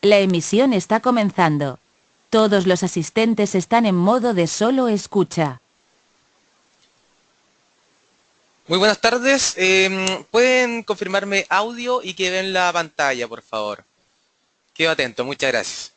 La emisión está comenzando. Todos los asistentes están en modo de solo escucha. Muy buenas tardes. ¿Pueden confirmarme audio y que ven la pantalla, por favor? Quedo atento, muchas gracias.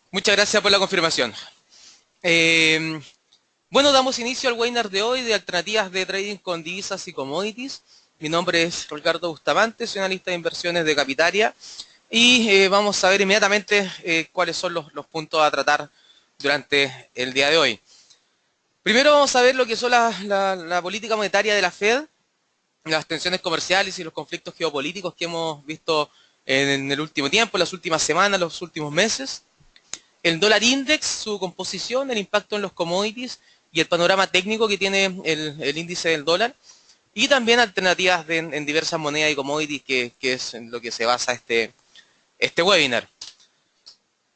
Muchas gracias por la confirmación. Eh, bueno, damos inicio al webinar de hoy de alternativas de trading con divisas y commodities. Mi nombre es Ricardo Bustamante, soy analista de inversiones de Capitaria y vamos a ver inmediatamente cuáles son los puntos a tratar durante el día de hoy. Primero vamos a ver lo que son la política monetaria de la Fed, las tensiones comerciales y los conflictos geopolíticos que hemos visto en el último tiempo, en las últimas semanas, los últimos meses. El dólar index, su composición, el impacto en los commodities y el panorama técnico que tiene el índice del dólar. Y también alternativas en diversas monedas y commodities, que es en lo que se basa este webinar.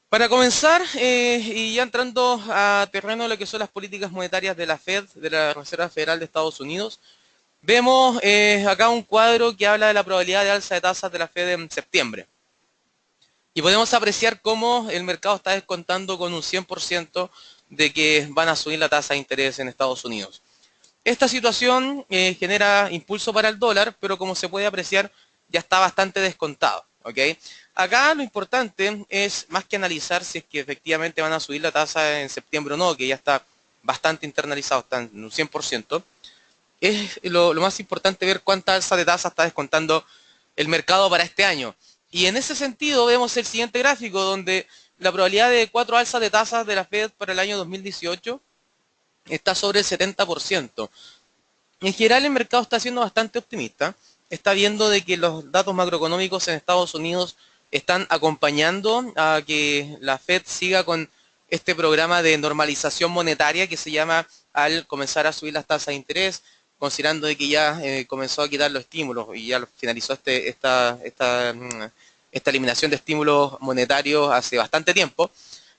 Para comenzar, y ya entrando a terreno de lo que son las políticas monetarias de la Fed, de la Reserva Federal de Estados Unidos, vemos acá un cuadro que habla de la probabilidad de alza de tasas de la Fed en septiembre. Y podemos apreciar cómo el mercado está descontando con un 100% de que van a subir la tasa de interés en Estados Unidos. Esta situación genera impulso para el dólar, pero como se puede apreciar, ya está bastante descontado. ¿Okay? Acá lo importante es, más que analizar si es que efectivamente van a subir la tasa en septiembre o no, que ya está bastante internalizado, está en un 100%, es lo más importante ver cuánta alza de tasa está descontando el mercado para este año. Y en ese sentido vemos el siguiente gráfico, donde la probabilidad de 4 alzas de tasas de la Fed para el año 2018 está sobre el 70%. En general el mercado está siendo bastante optimista, está viendo de que los datos macroeconómicos en Estados Unidos están acompañando a que la Fed siga con este programa de normalización monetaria que se llama al comenzar a subir las tasas de interés, considerando de que ya comenzó a quitar los estímulos y ya finalizó esta eliminación de estímulos monetarios hace bastante tiempo.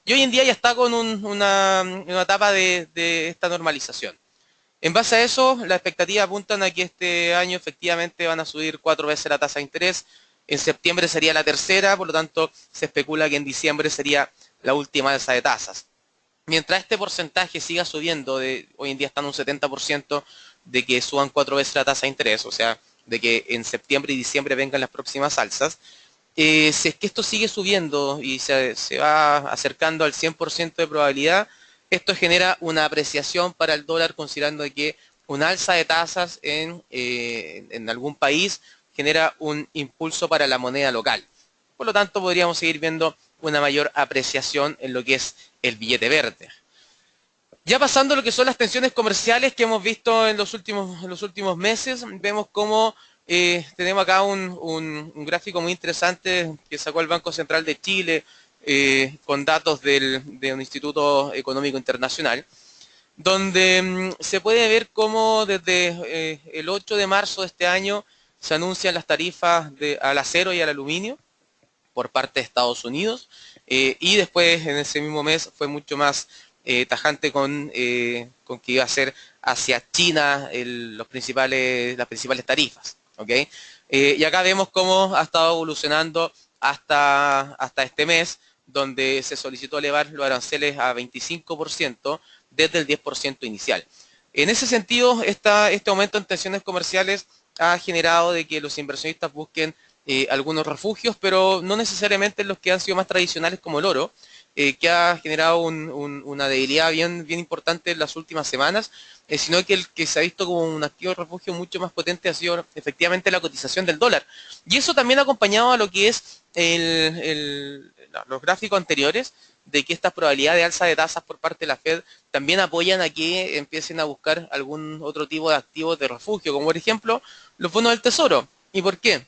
Y hoy en día ya está con una etapa de esta normalización. En base a eso, las expectativas apuntan a que este año efectivamente van a subir 4 veces la tasa de interés. En septiembre sería la tercera, por lo tanto se especula que en diciembre sería la última alza de tasas. Mientras este porcentaje siga subiendo, hoy en día están un 70% de que suban 4 veces la tasa de interés, o sea, de que en septiembre y diciembre vengan las próximas alzas. Si es que esto sigue subiendo y se va acercando al 100% de probabilidad, esto genera una apreciación para el dólar, considerando que una alza de tasas en algún país genera un impulso para la moneda local. Por lo tanto, podríamos seguir viendo una mayor apreciación en lo que es el billete verde. Ya pasando a lo que son las tensiones comerciales que hemos visto en los últimos meses, vemos cómo tenemos acá un gráfico muy interesante que sacó el Banco Central de Chile con datos de un Instituto Económico Internacional, donde se puede ver cómo desde el 8 de marzo de este año se anuncian las tarifas al acero y al aluminio por parte de Estados Unidos, y después en ese mismo mes fue mucho más tajante con que iba a ser hacia China las principales tarifas. ¿Okay? Y acá vemos cómo ha estado evolucionando hasta este mes, donde se solicitó elevar los aranceles a 25% desde el 10% inicial. En ese sentido, este aumento en tensiones comerciales ha generado de que los inversionistas busquen algunos refugios, pero no necesariamente los que han sido más tradicionales como el oro, que ha generado una debilidad bien importante en las últimas semanas, sino que el que se ha visto como un activo de refugio mucho más potente ha sido efectivamente la cotización del dólar. Y eso también ha acompañado a lo que es los gráficos anteriores, de que estas probabilidades de alza de tasas por parte de la Fed también apoyan a que empiecen a buscar algún otro tipo de activos de refugio, como por ejemplo los bonos del tesoro. ¿Y por qué?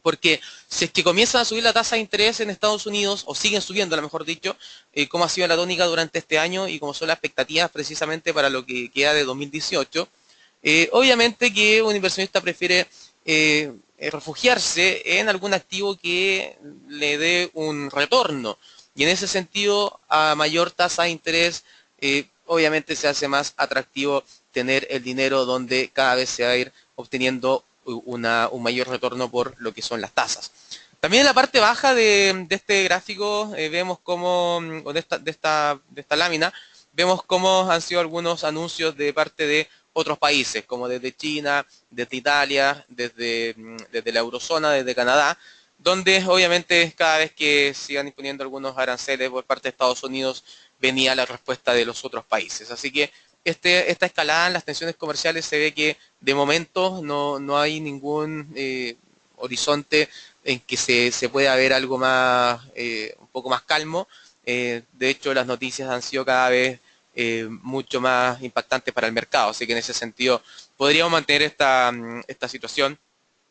Porque si es que comienzan a subir la tasa de interés en Estados Unidos, o siguen subiendo, mejor dicho, como ha sido la tónica durante este año y como son las expectativas precisamente para lo que queda de 2018, obviamente que un inversionista prefiere refugiarse en algún activo que le dé un retorno. Y en ese sentido, a mayor tasa de interés, obviamente se hace más atractivo tener el dinero donde cada vez se va a ir obteniendo un mayor retorno por lo que son las tasas. También en la parte baja de este gráfico vemos cómo, o de esta lámina, vemos cómo han sido algunos anuncios de parte de otros países, como desde China, desde Italia, desde la eurozona, desde Canadá, donde obviamente cada vez que sigan imponiendo algunos aranceles por parte de Estados Unidos, venía la respuesta de los otros países. Así que esta escalada en las tensiones comerciales se ve que de momento no hay ningún horizonte en que se pueda ver algo más, un poco más calmo. De hecho, las noticias han sido cada vez mucho más impactantes para el mercado. Así que en ese sentido podríamos mantener esta situación,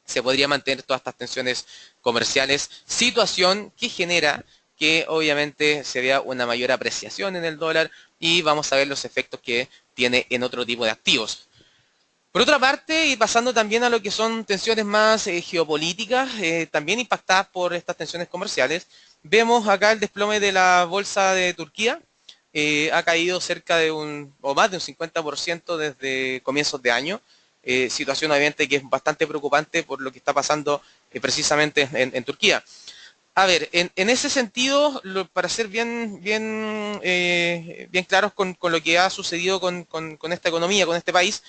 se podría mantener todas estas tensiones comerciales, situación que genera que obviamente se vea una mayor apreciación en el dólar y vamos a ver los efectos que tiene en otro tipo de activos. Por otra parte, y pasando también a lo que son tensiones más geopolíticas, también impactadas por estas tensiones comerciales, vemos acá el desplome de la bolsa de Turquía. Ha caído cerca de o más de un 50% desde comienzos de año. Situación obviamente que es bastante preocupante por lo que está pasando precisamente en Turquía. A ver, en ese sentido, para ser bien claros con lo que ha sucedido con esta economía, con este país,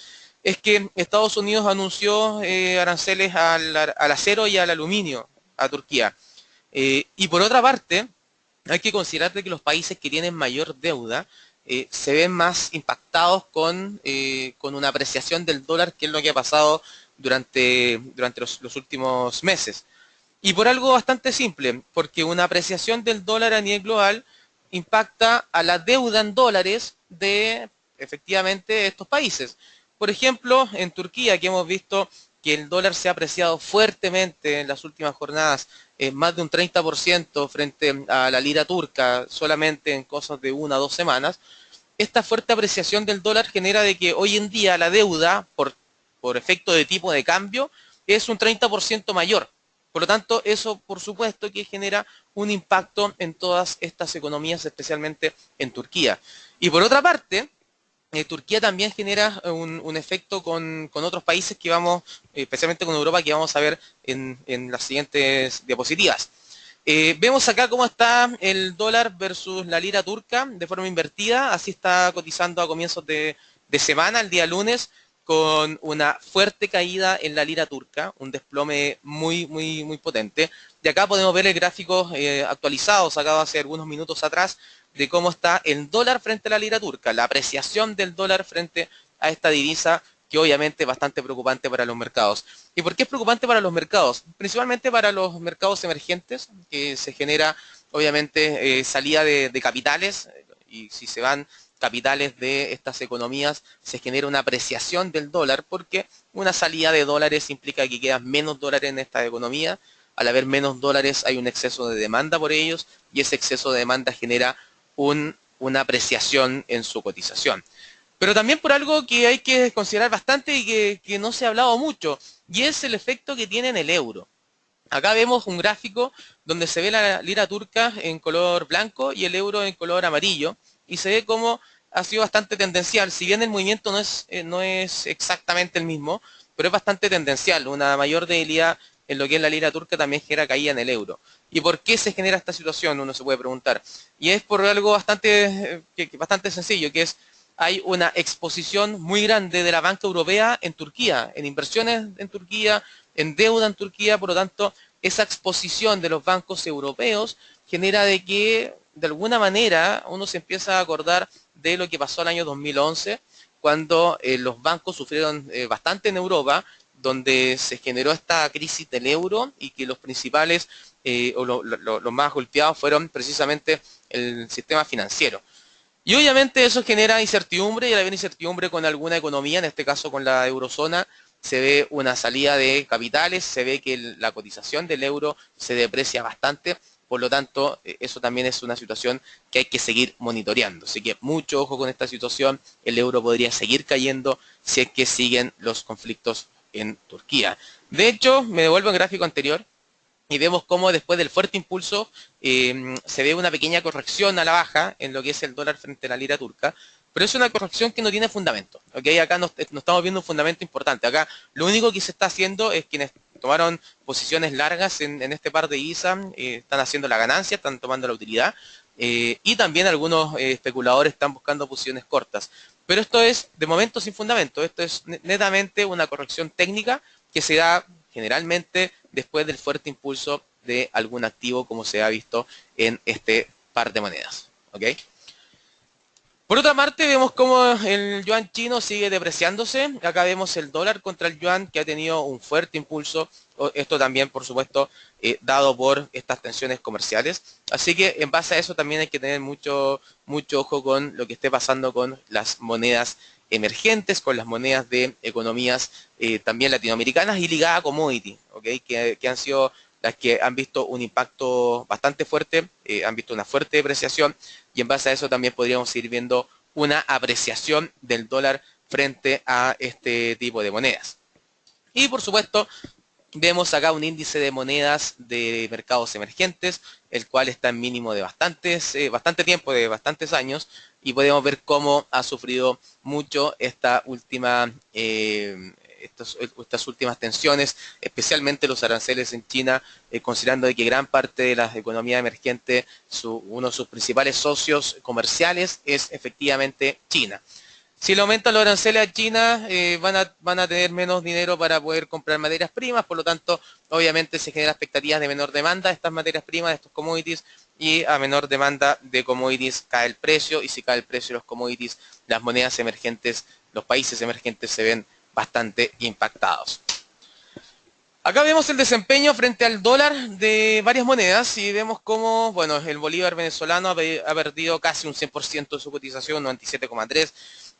es que Estados Unidos anunció aranceles al acero y al aluminio a Turquía. Y por otra parte, hay que considerar que los países que tienen mayor deuda se ven más impactados con una apreciación del dólar, que es lo que ha pasado durante los últimos meses. Y por algo bastante simple, porque una apreciación del dólar a nivel global impacta a la deuda en dólares de efectivamente estos países. Por ejemplo, en Turquía, que hemos visto que el dólar se ha apreciado fuertemente en las últimas jornadas, más de un 30% frente a la lira turca, solamente en cosas de 1 a 2 semanas. Esta fuerte apreciación del dólar genera de que hoy en día la deuda, por efecto de tipo de cambio, es un 30% mayor. Por lo tanto, eso por supuesto que genera un impacto en todas estas economías, especialmente en Turquía. Y por otra parte, Turquía también genera un efecto con otros países que vamos, especialmente con Europa, que vamos a ver en las siguientes diapositivas. Vemos acá cómo está el dólar versus la lira turca de forma invertida. Así está cotizando a comienzos de semana, el día lunes, con una fuerte caída en la lira turca, un desplome muy potente. Y acá podemos ver el gráfico actualizado, sacado hace algunos minutos atrás, de cómo está el dólar frente a la lira turca, la apreciación del dólar frente a esta divisa, que obviamente es bastante preocupante para los mercados. ¿Y por qué es preocupante para los mercados? Principalmente para los mercados emergentes, que se genera obviamente salida de capitales, y si se van capitales de estas economías, se genera una apreciación del dólar, porque una salida de dólares implica que quedan menos dólares en esta economía. Al haber menos dólares hay un exceso de demanda por ellos, y ese exceso de demanda genera una apreciación en su cotización. Pero también por algo que hay que considerar bastante y que no se ha hablado mucho, y es el efecto que tiene en el euro. Acá vemos un gráfico donde se ve la lira turca en color blanco y el euro en color amarillo, y se ve cómo ha sido bastante tendencial. Si bien el movimiento no es exactamente el mismo, pero es bastante tendencial. Una mayor debilidad en lo que es la lira turca también genera caída en el euro. ¿Y por qué se genera esta situación? Uno se puede preguntar. Y es por algo bastante sencillo, que es hay una exposición muy grande de la banca europea en Turquía, en inversiones en Turquía, en deuda en Turquía. Por lo tanto, esa exposición de los bancos europeos genera de que, de alguna manera, uno se empieza a acordar de lo que pasó el año 2011, cuando los bancos sufrieron bastante en Europa, donde se generó esta crisis del euro y que los principales o los más golpeados fueron precisamente el sistema financiero. Y obviamente eso genera incertidumbre, y al haber incertidumbre con alguna economía, en este caso con la eurozona, se ve una salida de capitales, se ve que la cotización del euro se deprecia bastante, por lo tanto, eso también es una situación que hay que seguir monitoreando. Así que mucho ojo con esta situación, el euro podría seguir cayendo si es que siguen los conflictos en Turquía. De hecho, me devuelvo al gráfico anterior y vemos cómo después del fuerte impulso se ve una pequeña corrección a la baja en lo que es el dólar frente a la lira turca, pero es una corrección que no tiene fundamento. ¿Okay? Acá no estamos viendo un fundamento importante. Acá lo único que se está haciendo es quienes tomaron posiciones largas en este par de ISA, están haciendo la ganancia, están tomando la utilidad, y también algunos especuladores están buscando posiciones cortas. Pero esto es de momento sin fundamento, esto es netamente una corrección técnica que se da generalmente después del fuerte impulso de algún activo como se ha visto en este par de monedas. ¿Okay? Por otra parte, vemos cómo el yuan chino sigue depreciándose. Acá vemos el dólar contra el yuan que ha tenido un fuerte impulso. Esto también, por supuesto, dado por estas tensiones comerciales. Así que en base a eso también hay que tener mucho ojo con lo que esté pasando con las monedas emergentes, con las monedas de economías también latinoamericanas y ligadas a commodity, ¿okay? que han sido las que han visto un impacto bastante fuerte, han visto una fuerte depreciación, y en base a eso también podríamos ir viendo una apreciación del dólar frente a este tipo de monedas. Y por supuesto, vemos acá un índice de monedas de mercados emergentes, el cual está en mínimo de bastante tiempo, de bastantes años, y podemos ver cómo ha sufrido mucho estas últimas tensiones, especialmente los aranceles en China, considerando de que gran parte de las economías emergentes, uno de sus principales socios comerciales es efectivamente China. Si le aumentan los aranceles a China, van a tener menos dinero para poder comprar materias primas, por lo tanto, obviamente se generan expectativas de menor demanda de estas materias primas, de estos commodities, y a menor demanda de commodities cae el precio, y si cae el precio de los commodities, las monedas emergentes, los países emergentes se ven bastante impactados. Acá vemos el desempeño frente al dólar de varias monedas y vemos cómo, bueno, el bolívar venezolano ha perdido casi un 100% de su cotización, 97,3%.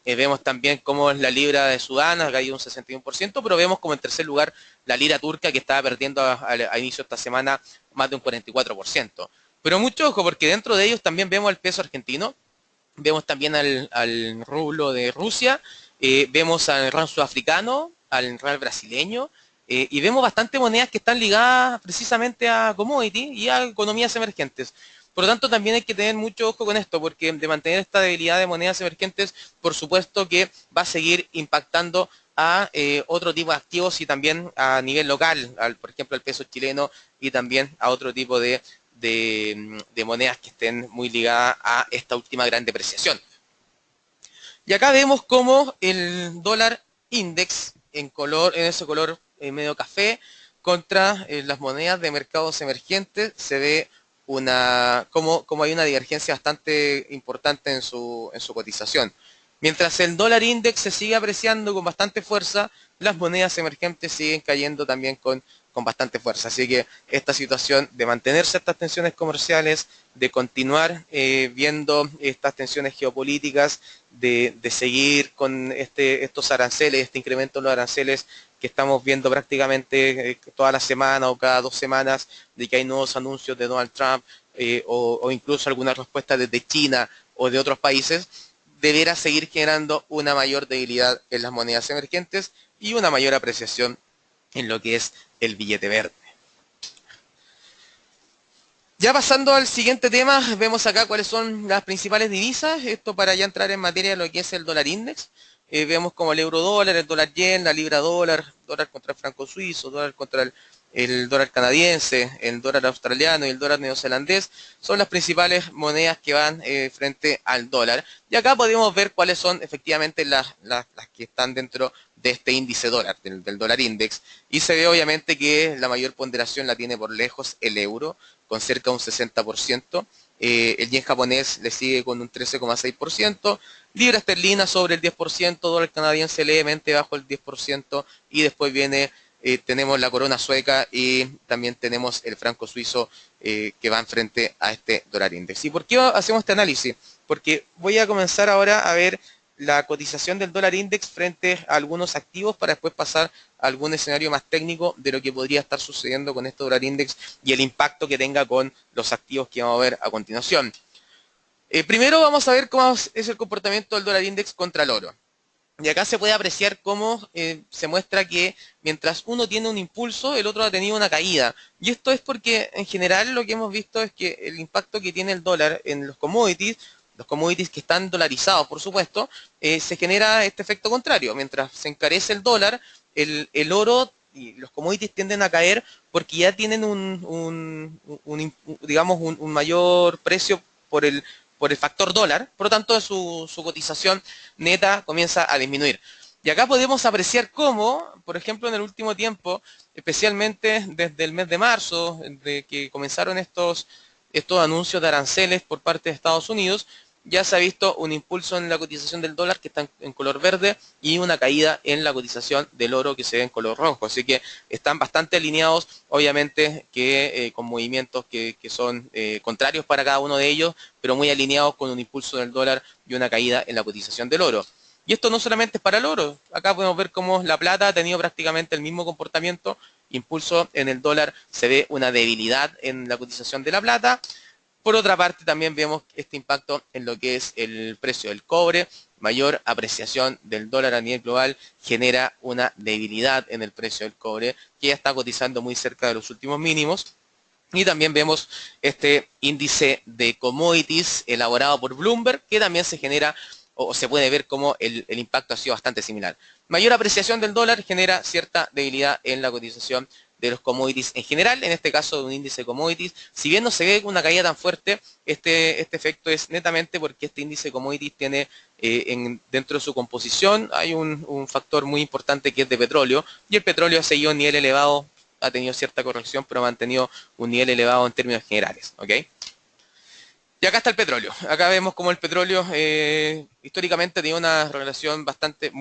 Vemos también cómo la libra de Sudán ha caído un 61%, pero vemos como en tercer lugar la lira turca, que estaba perdiendo a inicio de esta semana más de un 44%. Pero mucho ojo, porque dentro de ellos también vemos el peso argentino, vemos también al rublo de Rusia, vemos al rand sudafricano, al real brasileño, y vemos bastante monedas que están ligadas precisamente a commodity y a economías emergentes. Por lo tanto, también hay que tener mucho ojo con esto, porque de mantener esta debilidad de monedas emergentes, por supuesto que va a seguir impactando a otro tipo de activos y también a nivel local, por ejemplo, al peso chileno y también a otro tipo de monedas que estén muy ligadas a esta última gran depreciación. Y acá vemos cómo el dólar index en ese color medio café contra las monedas de mercados emergentes se ve como hay una divergencia bastante importante en su cotización. Mientras el dólar index se sigue apreciando con bastante fuerza, las monedas emergentes siguen cayendo también con bastante fuerza. Así que esta situación de mantenerse estas tensiones comerciales, de continuar viendo estas tensiones geopolíticas, de seguir con estos aranceles, este incremento en los aranceles que estamos viendo prácticamente toda la semana o cada 2 semanas, de que hay nuevos anuncios de Donald Trump o incluso alguna respuesta desde China o de otros países, deberá seguir generando una mayor debilidad en las monedas emergentes y una mayor apreciación en lo que es el billete verde. Ya pasando al siguiente tema, vemos acá cuáles son las principales divisas, esto para ya entrar en materia de lo que es el dólar index. Vemos como el euro dólar, el dólar yen, la libra dólar, dólar contra el franco suizo, dólar contra el dólar canadiense, el dólar australiano y el dólar neozelandés, son las principales monedas que van frente al dólar. Y acá podemos ver cuáles son efectivamente las que están dentro de este índice dólar, del dólar index. Y se ve obviamente que la mayor ponderación la tiene por lejos el euro, con cerca de un 60%. El yen japonés le sigue con un 13,6%, libra esterlina sobre el 10%, dólar canadiense levemente bajo el 10%, y después tenemos la corona sueca y también tenemos el franco suizo que van frente a este dólar index. ¿Y por qué hacemos este análisis? Porque voy a comenzar ahora a ver la cotización del dólar index frente a algunos activos para después pasar a algún escenario más técnico de lo que podría estar sucediendo con este dólar index y el impacto que tenga con los activos que vamos a ver a continuación. Primero vamos a ver cómo es el comportamiento del dólar index contra el oro. Y acá se puede apreciar cómo se muestra que mientras uno tiene un impulso, el otro ha tenido una caída. Y esto es porque en general lo que hemos visto es que el impacto que tiene el dólar en los commodities que están dolarizados, por supuesto, se genera este efecto contrario. Mientras se encarece el dólar, el oro y los commodities tienden a caer porque ya tienen digamos, un mayor precio por el factor dólar, por lo tanto su cotización neta comienza a disminuir. Y acá podemos apreciar cómo, por ejemplo, en el último tiempo, especialmente desde el mes de marzo, de que comenzaron estos anuncios de aranceles por parte de Estados Unidos, ya se ha visto un impulso en la cotización del dólar que está en color verde y una caída en la cotización del oro que se ve en color rojo. Así que están bastante alineados, obviamente, que con movimientos que son contrarios para cada uno de ellos, pero muy alineados con un impulso del dólar y una caída en la cotización del oro. Y esto no solamente es para el oro. Acá podemos ver cómo la plata ha tenido prácticamente el mismo comportamiento. Impulso en el dólar, se ve una debilidad en la cotización de la plata. Por otra parte, también vemos este impacto en lo que es el precio del cobre. Mayor apreciación del dólar a nivel global genera una debilidad en el precio del cobre, que ya está cotizando muy cerca de los últimos mínimos. Y también vemos este índice de commodities elaborado por Bloomberg, que también se genera o se puede ver como el impacto ha sido bastante similar. Mayor apreciación del dólar genera cierta debilidad en la cotización de los commodities en general, en este caso de un índice de commodities. Si bien no se ve una caída tan fuerte, este efecto es netamente porque este índice de commodities tiene dentro de su composición hay un factor muy importante que es de petróleo, y el petróleo ha seguido a un nivel elevado, ha tenido cierta corrección, pero ha mantenido un nivel elevado en términos generales. ¿Ok? Y acá está el petróleo. Acá vemos cómo el petróleo históricamente tiene una relación bastante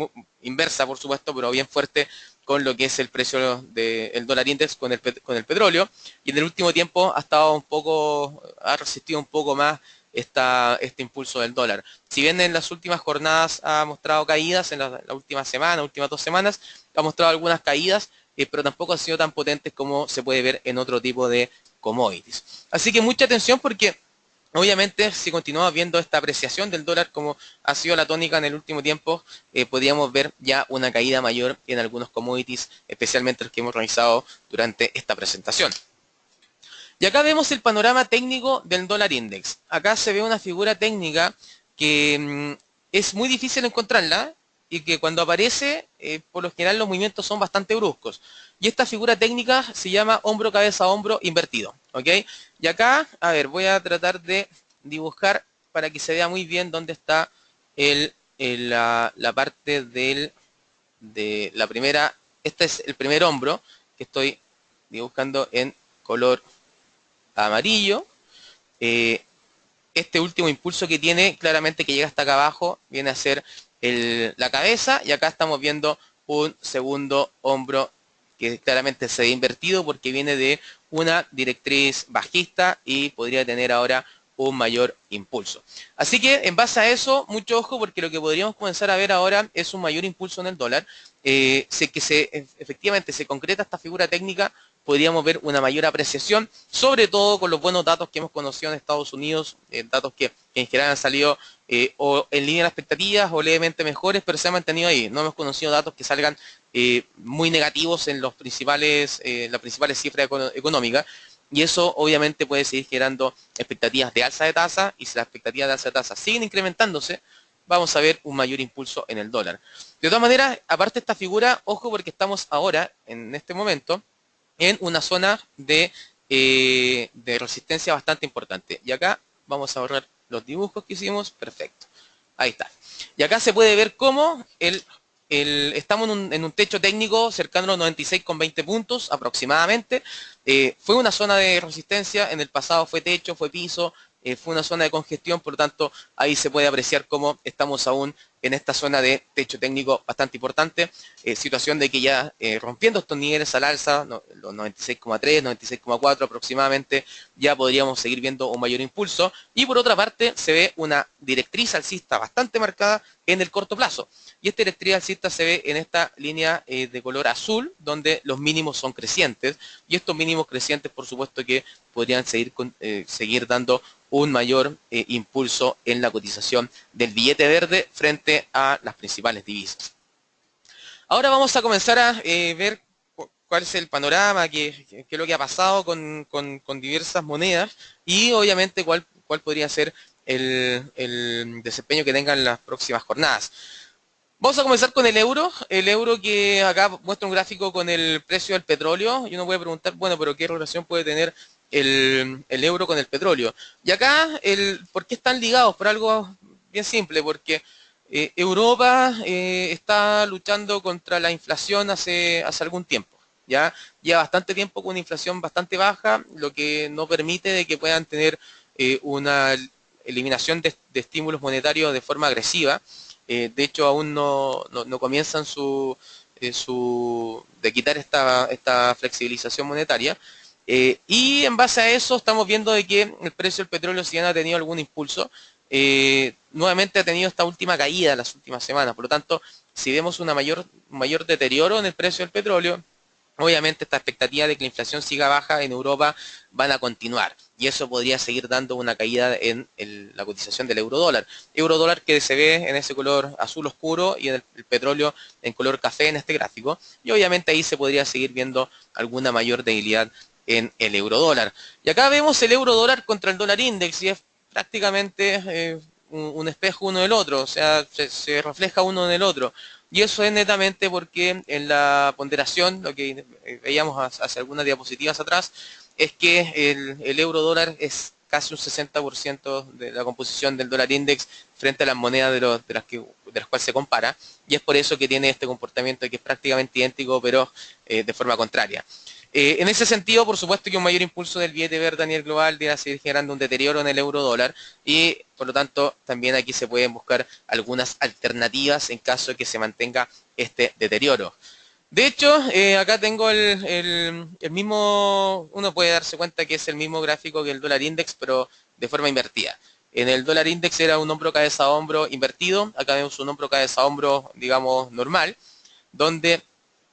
inversa, por supuesto, pero bien fuerte con lo que es el precio del dólar index con el petróleo. Y en el último tiempo ha resistido un poco más este impulso del dólar. Si bien en las últimas jornadas ha mostrado caídas, en la última semana, últimas 2 semanas, ha mostrado algunas caídas, pero tampoco han sido tan potentes como se puede ver en otro tipo de commodities. Así que mucha atención porque obviamente, si continuamos viendo esta apreciación del dólar como ha sido la tónica en el último tiempo, podríamos ver ya una caída mayor en algunos commodities, especialmente los que hemos realizado durante esta presentación. Y acá vemos el panorama técnico del dólar index. Acá se ve una figura técnica que es muy difícil encontrarla y que cuando aparece, por lo general los movimientos son bastante bruscos. Y esta figura técnica se llama hombro, cabeza, hombro invertido. ¿Ok? Y acá, a ver, voy a tratar de dibujar para que se vea muy bien dónde está la parte de la primera. Este es el primer hombro que estoy dibujando en color amarillo. Este último impulso que tiene, claramente que llega hasta acá abajo, viene a ser la cabeza, y acá estamos viendo un segundo hombro que claramente se ve invertido porque viene de una directriz bajista y podría tener ahora un mayor impulso. Así que en base a eso, mucho ojo porque lo que podríamos comenzar a ver ahora es un mayor impulso en el dólar. Efectivamente se concreta esta figura técnica, podríamos ver una mayor apreciación, sobre todo con los buenos datos que hemos conocido en Estados Unidos, datos que en general han salido o en línea de las expectativas o levemente mejores, pero se han mantenido ahí. No hemos conocido datos que salgan muy negativos en las principales cifras económicas, y eso obviamente puede seguir generando expectativas de alza de tasa, y si las expectativas de alza de tasa siguen incrementándose, vamos a ver un mayor impulso en el dólar. De todas maneras, aparte de esta figura, ojo porque estamos ahora, en este momento, en una zona de resistencia bastante importante. Y acá vamos a borrar los dibujos que hicimos. Perfecto. Ahí está. Y acá se puede ver cómo estamos en un techo técnico cercano a los 96,20 puntos aproximadamente. Fue una zona de resistencia, en el pasado fue techo, fue piso, fue una zona de congestión, por lo tanto ahí se puede apreciar cómo estamos aún en esta zona de techo técnico bastante importante, situación de que ya rompiendo estos niveles al alza, los 96,3, 96,4 aproximadamente, ya podríamos seguir viendo un mayor impulso. Y por otra parte, se ve una directriz alcista bastante marcada en el corto plazo. Y esta directriz alcista se ve en esta línea de color azul, donde los mínimos son crecientes. Y estos mínimos crecientes, por supuesto que podrían seguir dando un mayor impulso en la cotización del billete verde frente a las principales divisas. Ahora vamos a comenzar a ver cuál es el panorama, qué es lo que ha pasado con diversas monedas y obviamente cuál podría ser el desempeño que tengan las próximas jornadas. Vamos a comenzar con el euro que acá muestra un gráfico con el precio del petróleo y uno puede preguntar, bueno, pero ¿qué relación puede tener el euro con el petróleo? Y acá, ¿por qué están ligados? Por algo bien simple, porque Europa está luchando contra la inflación hace algún tiempo, ¿ya? Lleva bastante tiempo con una inflación bastante baja, lo que no permite de que puedan tener una eliminación de estímulos monetarios de forma agresiva. De hecho, aún no comienzan de quitar esta flexibilización monetaria. Y en base a eso estamos viendo de que el precio del petróleo, si bien ha tenido algún impulso, nuevamente ha tenido esta última caída en las últimas semanas. Por lo tanto, si vemos un mayor deterioro en el precio del petróleo, obviamente esta expectativa de que la inflación siga baja en Europa van a continuar y eso podría seguir dando una caída en la cotización del euro dólar. Euro dólar que se ve en ese color azul oscuro y en el petróleo en color café en este gráfico y obviamente ahí se podría seguir viendo alguna mayor debilidad en el euro dólar. Y acá vemos el euro dólar contra el dólar index y es prácticamente un espejo uno del otro, o sea, se refleja uno en el otro. Y eso es netamente porque en la ponderación, lo que veíamos hace algunas diapositivas atrás, es que el euro dólar es casi un 60% de la composición del dólar index frente a las monedas de las cuales se compara, y es por eso que tiene este comportamiento que es prácticamente idéntico, pero de forma contraria. En ese sentido, por supuesto que un mayor impulso del billete verde a nivel global debe seguir generando un deterioro en el euro dólar y por lo tanto también aquí se pueden buscar algunas alternativas en caso de que se mantenga este deterioro. De hecho, acá tengo el mismo, uno puede darse cuenta que es el mismo gráfico que el dólar index, pero de forma invertida. En el dólar index era un hombro cabeza a hombro invertido, acá vemos un hombro cabeza a hombro, digamos, normal, donde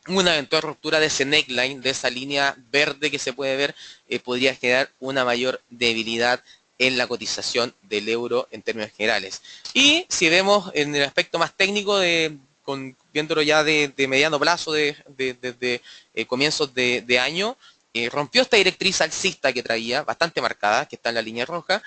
una eventual ruptura de ese neckline, de esa línea verde que se puede ver, podría generar una mayor debilidad en la cotización del euro en términos generales. Y si vemos en el aspecto más técnico, viéndolo ya de mediano plazo, desde comienzos de año, rompió esta directriz alcista que traía, bastante marcada, que está en la línea roja,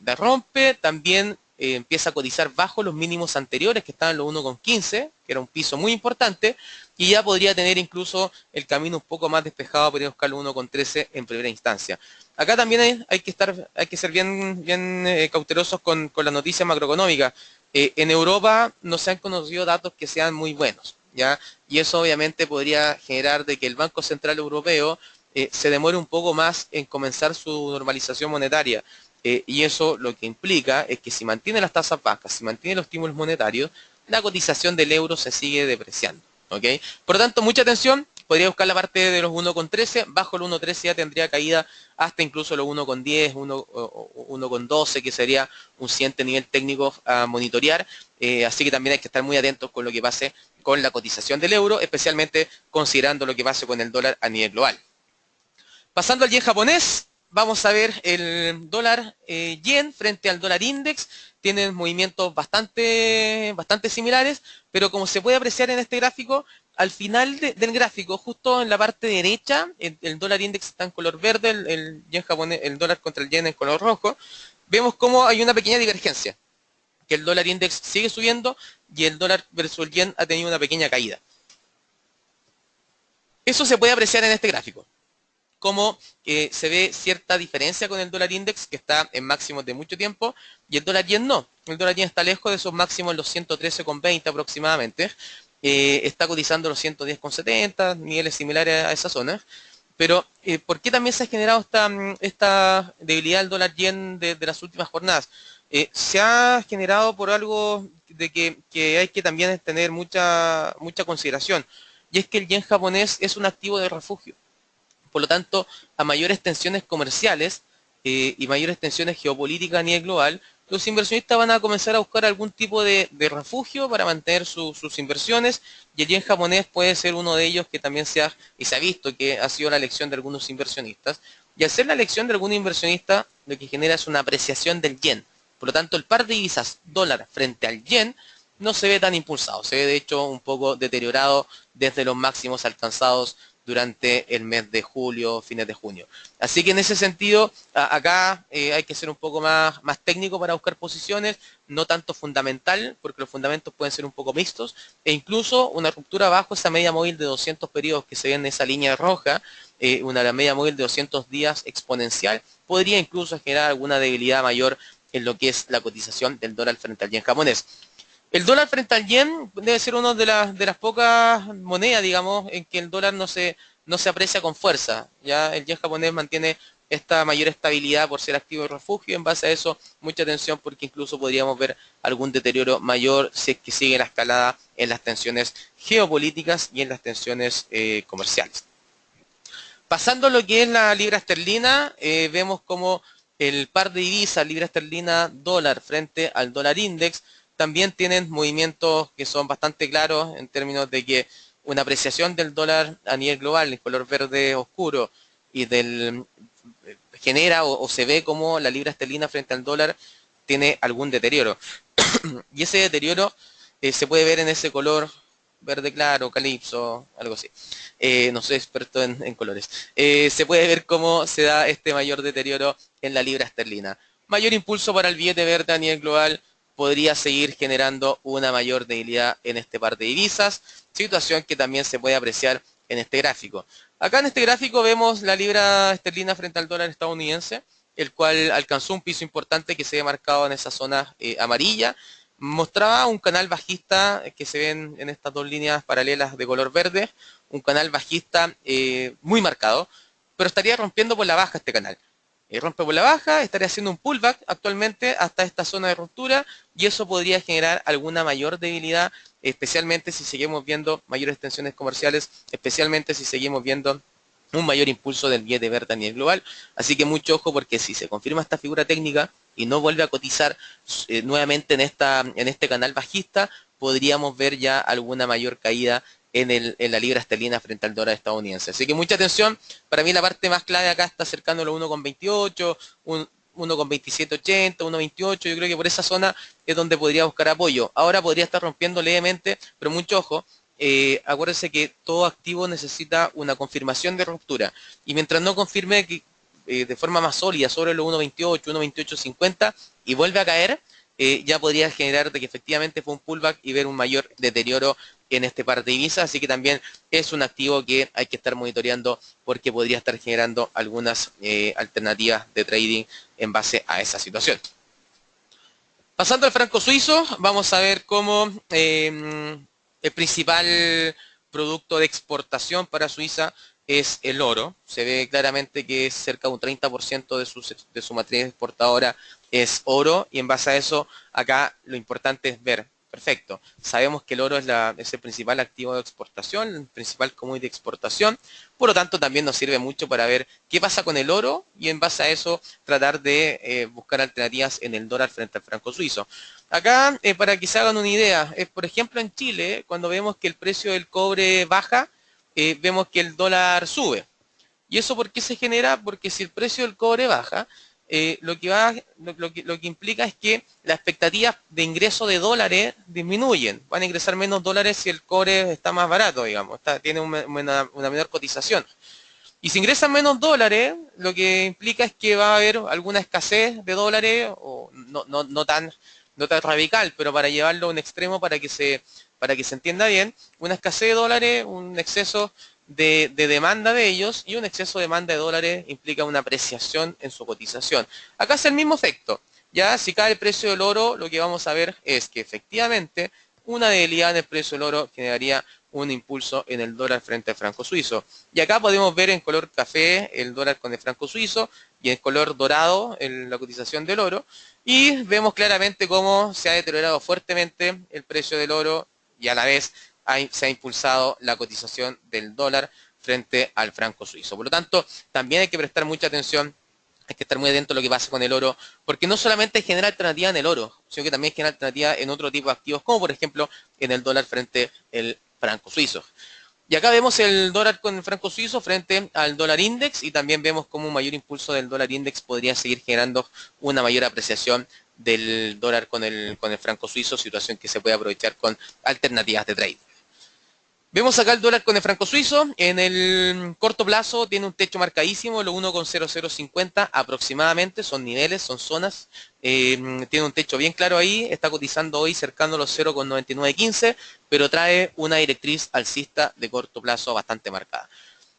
la rompe, también empieza a cotizar bajo los mínimos anteriores, que estaban en los 1,15, que era un piso muy importante, y ya podría tener incluso el camino un poco más despejado, podría buscar los 1,13 en primera instancia. Acá también hay que ser bien cautelosos con la noticia macroeconómica. En Europa no se han conocido datos que sean muy buenos, ¿ya? Y eso obviamente podría generar de que el Banco Central Europeo se demore un poco más en comenzar su normalización monetaria. Y eso lo que implica es que si mantiene las tasas bajas, si mantiene los estímulos monetarios, la cotización del euro se sigue depreciando. ¿Okay? Por lo tanto, mucha atención, podría buscar la parte de los 1,13, bajo el 1,13 ya tendría caída hasta incluso los 1,10, 1,12, que sería un siguiente nivel técnico a monitorear, así que también hay que estar muy atentos con lo que pase con la cotización del euro, especialmente considerando lo que pase con el dólar a nivel global. Pasando al yen japonés, vamos a ver el dólar yen frente al dólar index, tienen movimientos bastante similares, pero como se puede apreciar en este gráfico, al final del gráfico, justo en la parte derecha, el dólar index está en color verde, el yen japonés, el dólar contra el yen en color rojo, vemos cómo hay una pequeña divergencia, que el dólar index sigue subiendo y el dólar versus el yen ha tenido una pequeña caída. Eso se puede apreciar en este gráfico, como se ve cierta diferencia con el dólar index que está en máximos de mucho tiempo y el dólar yen no. El dólar yen está lejos de esos máximos en los 113,20 aproximadamente. Está cotizando los 110,70, niveles similares a esa zona. Pero, ¿por qué también se ha generado esta debilidad del dólar yen de las últimas jornadas? se ha generado por algo de que hay que también tener mucha consideración, y es que el yen japonés es un activo de refugio. Por lo tanto, a mayores tensiones comerciales y mayores tensiones geopolíticas a nivel global, los inversionistas van a comenzar a buscar algún tipo de refugio para mantener sus inversiones, y el yen japonés puede ser uno de ellos que también se ha visto que ha sido la elección de algunos inversionistas. Y al ser la elección de algún inversionista, lo que genera es una apreciación del yen. Por lo tanto, el par de divisas dólar frente al yen no se ve tan impulsado, se ve de hecho un poco deteriorado desde los máximos alcanzados durante el mes de julio, fines de junio. Así que en ese sentido, acá hay que ser un poco más técnico para buscar posiciones, no tanto fundamental, porque los fundamentos pueden ser un poco mixtos, e incluso una ruptura bajo esa media móvil de 200 periodos que se ve en esa línea roja, una media móvil de 200 días exponencial, podría incluso generar alguna debilidad mayor en lo que es la cotización del dólar frente al yen japonés. El dólar frente al yen debe ser una de las pocas monedas, digamos, en que el dólar no se aprecia con fuerza. Ya el yen japonés mantiene esta mayor estabilidad por ser activo de refugio. En base a eso, mucha atención porque incluso podríamos ver algún deterioro mayor si es que sigue la escalada en las tensiones geopolíticas y en las tensiones comerciales. Pasando a lo que es la libra esterlina, vemos como el par de divisas libra esterlina dólar frente al dólar index también tienen movimientos que son bastante claros en términos de que una apreciación del dólar a nivel global en color verde oscuro y genera o se ve como la libra esterlina frente al dólar tiene algún deterioro. Y ese deterioro se puede ver en ese color verde claro, calipso, algo así. No soy experto en colores. Se puede ver cómo se da este mayor deterioro en la libra esterlina. Mayor impulso para el billete verde a nivel global podría seguir generando una mayor debilidad en este par de divisas, situación que también se puede apreciar en este gráfico. Acá en este gráfico vemos la libra esterlina frente al dólar estadounidense, el cual alcanzó un piso importante que se ve marcado en esa zona amarilla. Mostraba un canal bajista que se ven en estas dos líneas paralelas de color verde, un canal bajista muy marcado, pero estaría rompiendo por la baja este canal. Rompe por la baja, estaría haciendo un pullback actualmente hasta esta zona de ruptura y eso podría generar alguna mayor debilidad, especialmente si seguimos viendo mayores tensiones comerciales, especialmente si seguimos viendo un mayor impulso del billete verde a nivel global. Así que mucho ojo porque si se confirma esta figura técnica y no vuelve a cotizar nuevamente en este canal bajista, podríamos ver ya alguna mayor caída en la libra esterlina frente al dólar estadounidense. Así que mucha atención, para mí la parte más clave acá está cercano a los 1,28, 1,2780, 1,28, yo creo que por esa zona es donde podría buscar apoyo. Ahora podría estar rompiendo levemente, pero mucho ojo, acuérdense que todo activo necesita una confirmación de ruptura, y mientras no confirme que, de forma más sólida sobre los 1,28, 1,2850 y vuelve a caer, ya podría generar de que efectivamente fue un pullback y ver un mayor deterioro en este par de divisas, así que también es un activo que hay que estar monitoreando porque podría estar generando algunas alternativas de trading en base a esa situación. Pasando al franco suizo, vamos a ver cómo el principal producto de exportación para Suiza es el oro. Se ve claramente que es cerca de un 30% de su matriz exportadora es oro, y en base a eso acá lo importante es ver, perfecto, sabemos que el oro es el principal activo de exportación, el principal commodity de exportación, por lo tanto también nos sirve mucho para ver qué pasa con el oro y en base a eso tratar de buscar alternativas en el dólar frente al franco suizo. Acá, para que se hagan una idea, por ejemplo en Chile, cuando vemos que el precio del cobre baja, vemos que el dólar sube. ¿Y eso por qué se genera? Porque si el precio del cobre baja, lo que implica es que las expectativas de ingreso de dólares disminuyen. Van a ingresar menos dólares si el cobre está más barato, digamos, tiene una menor cotización. Y si ingresan menos dólares, lo que implica es que va a haber alguna escasez de dólares, o no tan radical, pero para llevarlo a un extremo para que se entienda bien, una escasez de dólares, un exceso de demanda de ellos, y un exceso de demanda de dólares implica una apreciación en su cotización. Acá es el mismo efecto. Ya si cae el precio del oro, lo que vamos a ver es que efectivamente una debilidad en el precio del oro generaría un impulso en el dólar frente al franco suizo. Y acá podemos ver en color café el dólar con el franco suizo y en color dorado en la cotización del oro. Y vemos claramente cómo se ha deteriorado fuertemente el precio del oro y a la vez se ha impulsado la cotización del dólar frente al franco suizo. Por lo tanto, también hay que prestar mucha atención, hay que estar muy atento a lo que pasa con el oro, porque no solamente genera alternativa en el oro, sino que también genera alternativa en otro tipo de activos, como por ejemplo en el dólar frente al franco suizo. Y acá vemos el dólar con el franco suizo frente al dólar index y también vemos cómo un mayor impulso del dólar index podría seguir generando una mayor apreciación del dólar con el franco suizo, situación que se puede aprovechar con alternativas de trade. Vemos acá el dólar con el franco suizo, en el corto plazo tiene un techo marcadísimo, lo 1,0050 aproximadamente, son niveles, son zonas, tiene un techo bien claro ahí, está cotizando hoy cercano a los 0,9915, pero trae una directriz alcista de corto plazo bastante marcada.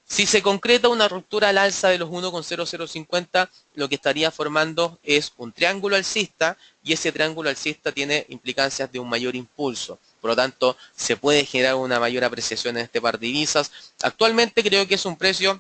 Si se concreta una ruptura al alza de los 1,0050, lo que estaría formando es un triángulo alcista y ese triángulo alcista tiene implicancias de un mayor impulso. Por lo tanto, se puede generar una mayor apreciación en este par de divisas. Actualmente creo que es un precio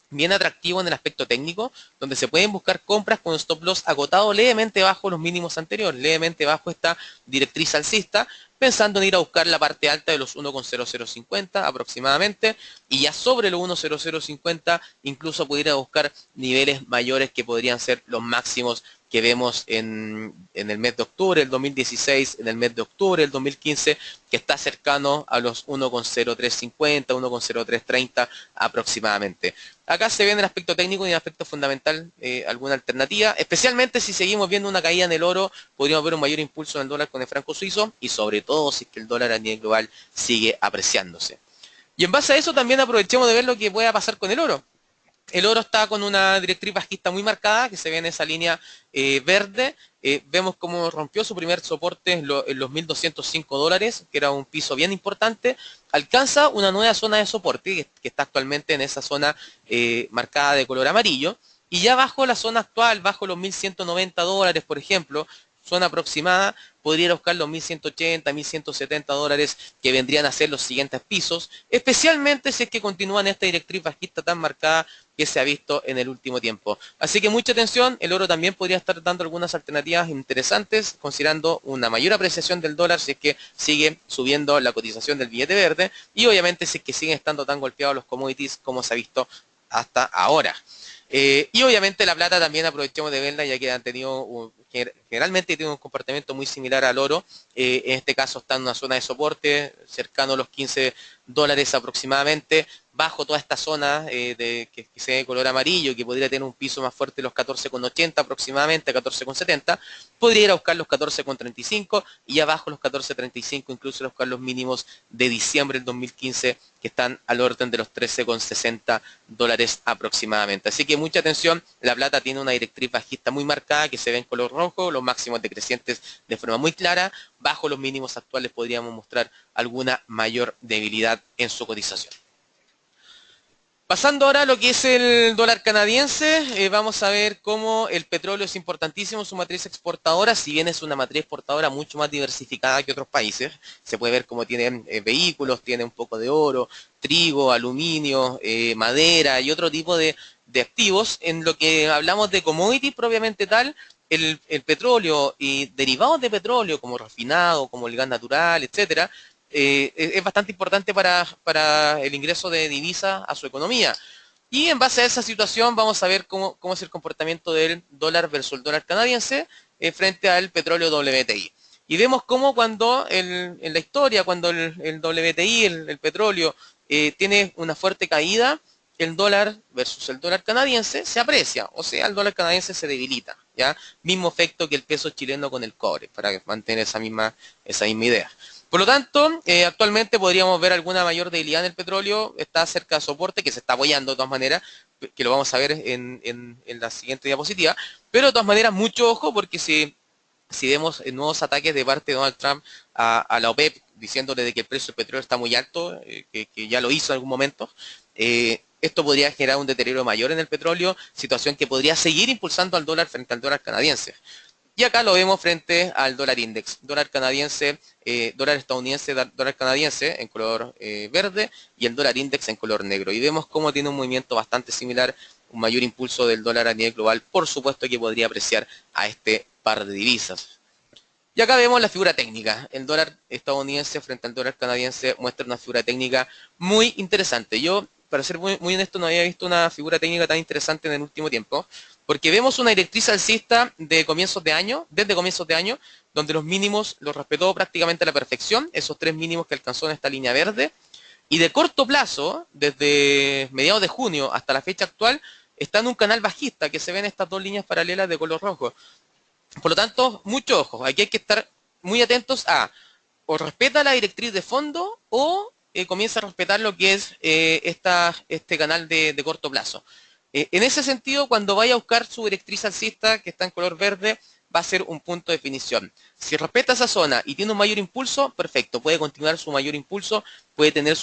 bien atractivo en el aspecto técnico, donde se pueden buscar compras con stop loss agotado levemente bajo los mínimos anteriores, levemente bajo esta directriz alcista, pensando en ir a buscar la parte alta de los 1,0050 aproximadamente, y ya sobre los 1,0050 incluso poder ir a buscar niveles mayores que podrían ser los máximos que vemos en el mes de octubre del 2016, en el mes de octubre del 2015, que está cercano a los 1,0350, 1,0330 aproximadamente. Acá se ve en el aspecto técnico y en el aspecto fundamental alguna alternativa, especialmente si seguimos viendo una caída en el oro, podríamos ver un mayor impulso en el dólar con el franco suizo y sobre todo si es que el dólar a nivel global sigue apreciándose. Y en base a eso también aprovechemos de ver lo que pueda pasar con el oro. El oro está con una directriz bajista muy marcada, que se ve en esa línea verde. Vemos cómo rompió su primer soporte en los $1.205, que era un piso bien importante. Alcanza una nueva zona de soporte, que está actualmente en esa zona marcada de color amarillo. Y ya bajo la zona actual, bajo los $1.190, por ejemplo, zona aproximada, podría ir a buscar los $1.180, $1.170 que vendrían a ser los siguientes pisos, especialmente si es que continúan esta directriz bajista tan marcada que se ha visto en el último tiempo. Así que mucha atención, el oro también podría estar dando algunas alternativas interesantes, considerando una mayor apreciación del dólar si es que sigue subiendo la cotización del billete verde, y obviamente si es que siguen estando tan golpeados los commodities como se ha visto hasta ahora. Y obviamente la plata también aprovechemos de verla, ya que han tenido generalmente tiene un comportamiento muy similar al oro. En este caso está en una zona de soporte cercano a los $15 aproximadamente, bajo toda esta zona que se ve de color amarillo, que podría tener un piso más fuerte de los 14,80 aproximadamente, 14,70, podría ir a buscar los 14,35 y abajo los 14,35, incluso buscar los mínimos de diciembre del 2015, que están al orden de los $13,60 aproximadamente. Así que mucha atención, la plata tiene una directriz bajista muy marcada que se ve en color rojo, los máximos decrecientes de forma muy clara, bajo los mínimos actuales podríamos mostrar alguna mayor debilidad en su cotización. Pasando ahora a lo que es el dólar canadiense, vamos a ver cómo el petróleo es importantísimo en su matriz exportadora, si bien es una matriz exportadora mucho más diversificada que otros países. Se puede ver cómo tienen vehículos, tiene un poco de oro, trigo, aluminio, madera y otro tipo de activos. En lo que hablamos de commodities propiamente tal, el petróleo y derivados de petróleo como refinado, como el gas natural, etcétera, es bastante importante para el ingreso de divisas a su economía. Y en base a esa situación vamos a ver cómo es el comportamiento del dólar versus el dólar canadiense frente al petróleo WTI. Y vemos cómo cuando en la historia, cuando el WTI, el petróleo, tiene una fuerte caída, el dólar versus el dólar canadiense se aprecia, o sea, el dólar canadiense se debilita, ¿ya? Mismo efecto que el peso chileno con el cobre, para mantener esa misma idea. Por lo tanto, actualmente podríamos ver alguna mayor debilidad en el petróleo, está cerca de soporte, que se está apoyando de todas maneras, que lo vamos a ver en la siguiente diapositiva, pero de todas maneras mucho ojo, porque si vemos nuevos ataques de parte de Donald Trump a la OPEP, diciéndole de que el precio del petróleo está muy alto, que ya lo hizo en algún momento, esto podría generar un deterioro mayor en el petróleo, situación que podría seguir impulsando al dólar frente al dólar canadiense. Y acá lo vemos frente al dólar index, dólar canadiense, dólar estadounidense, dólar canadiense en color verde y el dólar index en color negro. Y vemos cómo tiene un movimiento bastante similar, un mayor impulso del dólar a nivel global, por supuesto que podría apreciar a este par de divisas. Y acá vemos la figura técnica. El dólar estadounidense frente al dólar canadiense muestra una figura técnica muy interesante. Yo, para ser muy honesto, no había visto una figura técnica tan interesante en el último tiempo, porque vemos una directriz alcista de comienzos de año, desde comienzos de año, donde los mínimos los respetó prácticamente a la perfección, esos 3 mínimos que alcanzó en esta línea verde, y de corto plazo, desde mediados de junio hasta la fecha actual, está en un canal bajista que se ven estas dos líneas paralelas de color rojo. Por lo tanto, mucho ojo, aquí hay que estar muy atentos a o respeta la directriz de fondo o comienza a respetar lo que es este canal de corto plazo. En ese sentido, cuando vaya a buscar su directriz alcista, que está en color verde, va a ser un punto de definición. Si respeta esa zona y tiene un mayor impulso, perfecto, puede continuar su mayor impulso, puede tener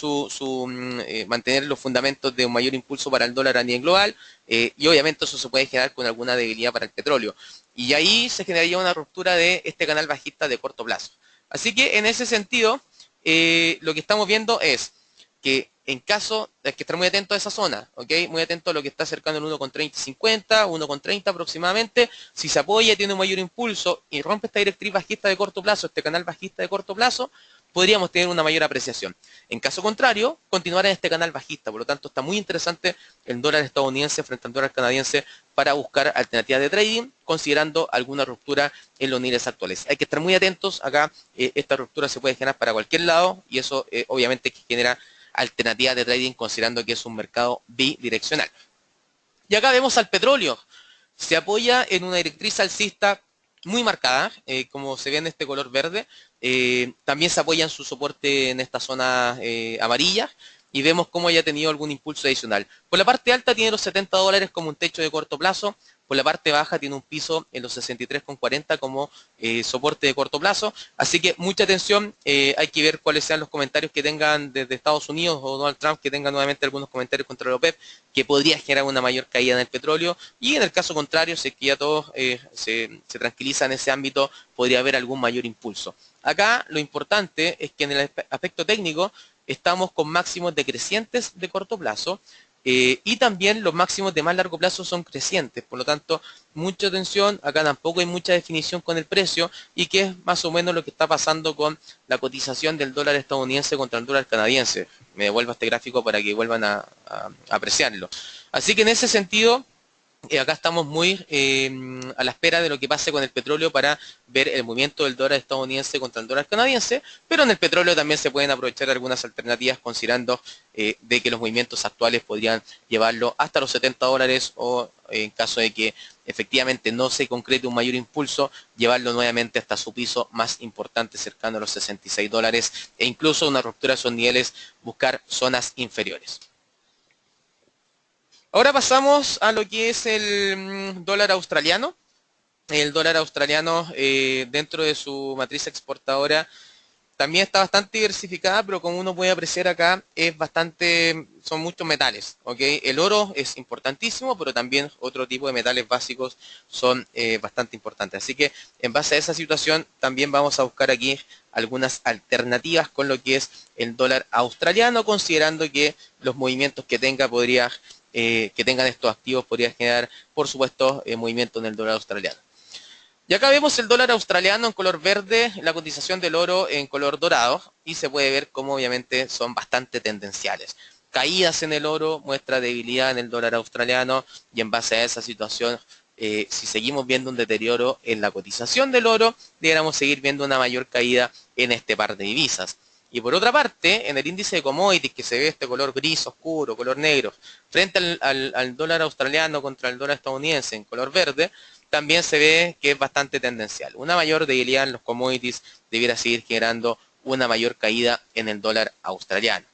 mantener los fundamentos de un mayor impulso para el dólar a nivel global, y obviamente eso se puede generar con alguna debilidad para el petróleo. Y ahí se generaría una ruptura de este canal bajista de corto plazo. Así que en ese sentido, lo que estamos viendo es que en caso, hay que estar muy atento a esa zona, ¿ok? Muy atento a lo que está cercano al 1,3050, 1,30 aproximadamente. Si se apoya, tiene un mayor impulso y rompe esta directriz bajista de corto plazo, este canal bajista de corto plazo, podríamos tener una mayor apreciación. En caso contrario, continuar en este canal bajista. Por lo tanto, está muy interesante el dólar estadounidense frente al dólar canadiense para buscar alternativas de trading, considerando alguna ruptura en los niveles actuales. Hay que estar muy atentos. Acá esta ruptura se puede generar para cualquier lado y eso obviamente que genera alternativas de trading considerando que es un mercado bidireccional. Y acá vemos al petróleo. Se apoya en una directriz alcista muy marcada, como se ve en este color verde. También se apoya en su soporte en esta zona amarilla y vemos cómo ya ha tenido algún impulso adicional. Por la parte alta tiene los 70 dólares como un techo de corto plazo. Por la parte baja tiene un piso en los 63,40 como soporte de corto plazo. Así que mucha atención, hay que ver cuáles sean los comentarios que tengan desde Estados Unidos o Donald Trump, que tenga nuevamente algunos comentarios contra la OPEP, que podría generar una mayor caída en el petróleo. Y en el caso contrario, si es que ya todo se tranquiliza en ese ámbito, podría haber algún mayor impulso. Acá lo importante es que en el aspecto técnico estamos con máximos decrecientes de corto plazo, y también los máximos de más largo plazo son crecientes. Por lo tanto, mucha atención, acá tampoco hay mucha definición con el precio y que es más o menos lo que está pasando con la cotización del dólar estadounidense contra el dólar canadiense. Me devuelvo este gráfico para que vuelvan a apreciarlo. Así que en ese sentido, acá estamos muy a la espera de lo que pase con el petróleo para ver el movimiento del dólar estadounidense contra el dólar canadiense, pero en el petróleo también se pueden aprovechar algunas alternativas considerando de que los movimientos actuales podrían llevarlo hasta los 70 dólares o en caso de que efectivamente no se concrete un mayor impulso, llevarlo nuevamente hasta su piso más importante cercano a los 66 dólares e incluso una ruptura de esos niveles, buscar zonas inferiores. Ahora pasamos a lo que es el dólar australiano. El dólar australiano dentro de su matriz exportadora también está bastante diversificada, pero como uno puede apreciar acá, son muchos metales, ¿ok? El oro es importantísimo, pero también otro tipo de metales básicos son bastante importantes. Así que en base a esa situación también vamos a buscar aquí algunas alternativas con lo que es el dólar australiano, considerando que los movimientos que tengan estos activos podría generar, por supuesto, movimiento en el dólar australiano. Y acá vemos el dólar australiano en color verde, la cotización del oro en color dorado, y se puede ver cómo obviamente son bastante tendenciales. Caídas en el oro muestra debilidad en el dólar australiano, y en base a esa situación, si seguimos viendo un deterioro en la cotización del oro, deberíamos seguir viendo una mayor caída en este par de divisas. Y por otra parte, en el índice de commodities, que se ve este color gris oscuro, color negro, frente al dólar australiano contra el dólar estadounidense en color verde, también se ve que es bastante tendencial. Una mayor debilidad en los commodities debiera seguir generando una mayor caída en el dólar australiano.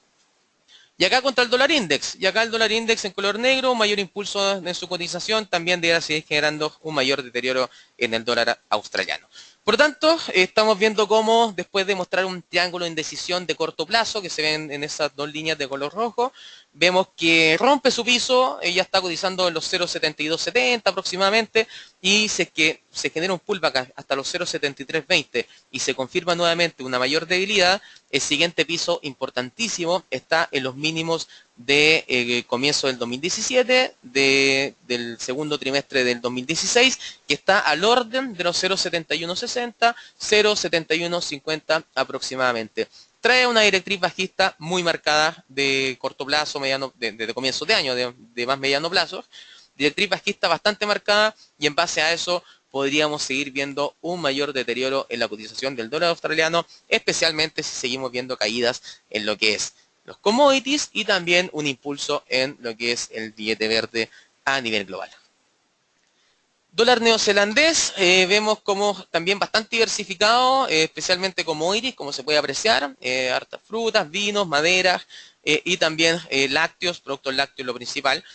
Y acá contra el dólar index, y acá el dólar index en color negro, un mayor impulso en su cotización, también deberá seguir generando un mayor deterioro en el dólar australiano. Por lo tanto, estamos viendo cómo después de mostrar un triángulo de indecisión de corto plazo, que se ven en esas dos líneas de color rojo, vemos que rompe su piso, ya está cotizando en los 0.7270 aproximadamente, y si es que se genera un pullback hasta los 0.7320 y se confirma nuevamente una mayor debilidad, el siguiente piso importantísimo está en los mínimos de comienzo del 2017, del segundo trimestre del 2016, que está al orden de los 0.7160, 0.7150 aproximadamente. Trae una directriz bajista muy marcada de corto plazo, mediano, de comienzo de año, de más mediano plazo. Directriz bajista bastante marcada, y en base a eso podríamos seguir viendo un mayor deterioro en la cotización del dólar australiano, especialmente si seguimos viendo caídas en lo que es los commodities y también un impulso en lo que es el billete verde a nivel global. Dólar neozelandés, vemos como también bastante diversificado, especialmente commodities, como se puede apreciar, hartas frutas, vinos, maderas y también lácteos, productos lácteos lo principal,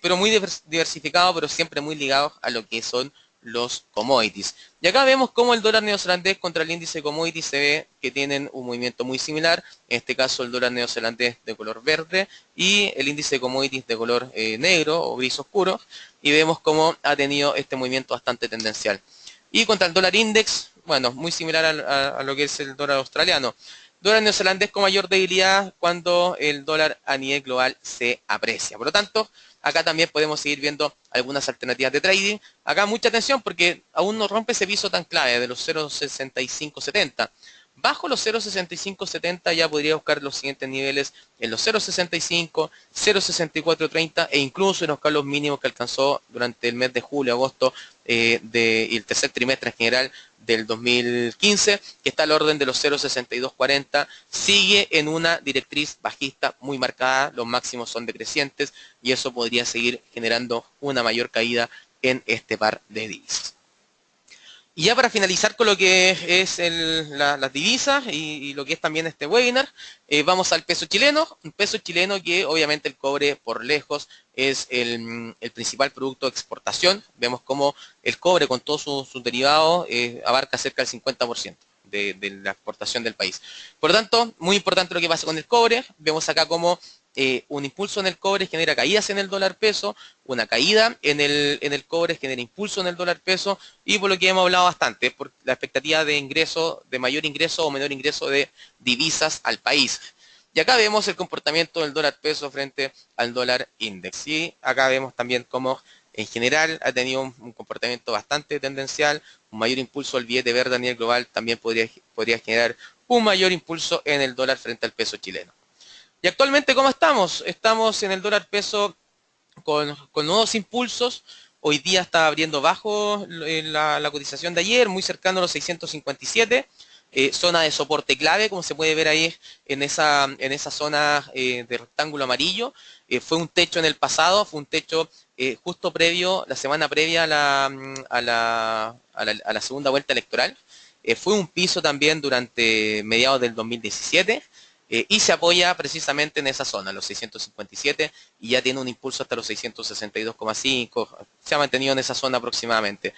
pero muy diversificado, pero siempre muy ligado a lo que son los commodities. Y acá vemos cómo el dólar neozelandés contra el índice de commodities se ve que tienen un movimiento muy similar, en este caso el dólar neozelandés de color verde y el índice de commodities de color negro o gris oscuro, y vemos cómo ha tenido este movimiento bastante tendencial. Y contra el dólar index, bueno, muy similar a lo que es el dólar australiano. Dólar neozelandés con mayor debilidad cuando el dólar a nivel global se aprecia. Por lo tanto, acá también podemos seguir viendo algunas alternativas de trading. Acá mucha atención porque aún no rompe ese piso tan clave de los 0.6570. Bajo los 0.6570 ya podría buscar los siguientes niveles en los 0.65, 0.6430 e incluso en buscar los mínimos que alcanzó durante el mes de julio, agosto y el tercer trimestre en general del 2015, que está al orden de los 0.6240, sigue en una directriz bajista muy marcada, los máximos son decrecientes y eso podría seguir generando una mayor caída en este par de divisas. Y ya para finalizar con lo que es las divisas y lo que es también este webinar, vamos al peso chileno. Un peso chileno que obviamente el cobre por lejos es el principal producto de exportación. Vemos como el cobre con todos sus derivados abarca cerca del 50% de la exportación del país. Por lo tanto, muy importante lo que pasa con el cobre. Vemos acá como un impulso en el cobre genera caídas en el dólar peso, una caída en el cobre genera impulso en el dólar peso, y por lo que hemos hablado bastante, por la expectativa de ingreso, de mayor ingreso o menor ingreso de divisas al país. Y acá vemos el comportamiento del dólar peso frente al dólar index. Y acá vemos también cómo en general ha tenido un comportamiento bastante tendencial, un mayor impulso al billete verde a nivel global también podría generar un mayor impulso en el dólar frente al peso chileno. Y actualmente, ¿cómo estamos? Estamos en el dólar peso con nuevos impulsos. Hoy día está abriendo bajo la cotización de ayer, muy cercano a los 657. Zona de soporte clave, como se puede ver ahí en esa zona de rectángulo amarillo. Fue un techo en el pasado, fue un techo justo previo, la semana previa a la segunda vuelta electoral. Fue un piso también durante mediados del 2017. Y se apoya precisamente en esa zona, los 657, y ya tiene un impulso hasta los 662,5, se ha mantenido en esa zona aproximadamente.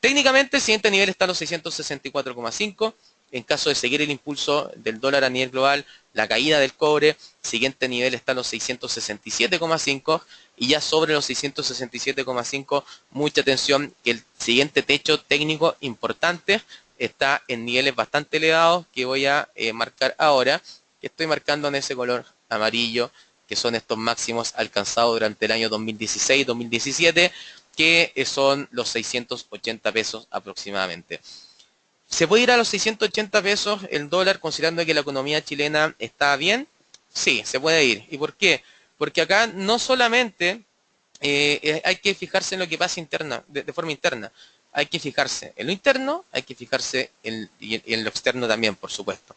Técnicamente el siguiente nivel está en los 664,5, en caso de seguir el impulso del dólar a nivel global, la caída del cobre, siguiente nivel está en los 667,5, y ya sobre los 667,5, mucha atención que el siguiente techo técnico importante está en niveles bastante elevados que voy a marcar ahora, que estoy marcando en ese color amarillo, que son estos máximos alcanzados durante el año 2016-2017, que son los 680 pesos aproximadamente. ¿Se puede ir a los 680 pesos el dólar considerando que la economía chilena está bien? Sí, se puede ir. ¿Y por qué? Porque acá no solamente hay que fijarse en lo que pasa de forma interna, hay que fijarse en lo interno, hay que fijarse en lo externo también, por supuesto.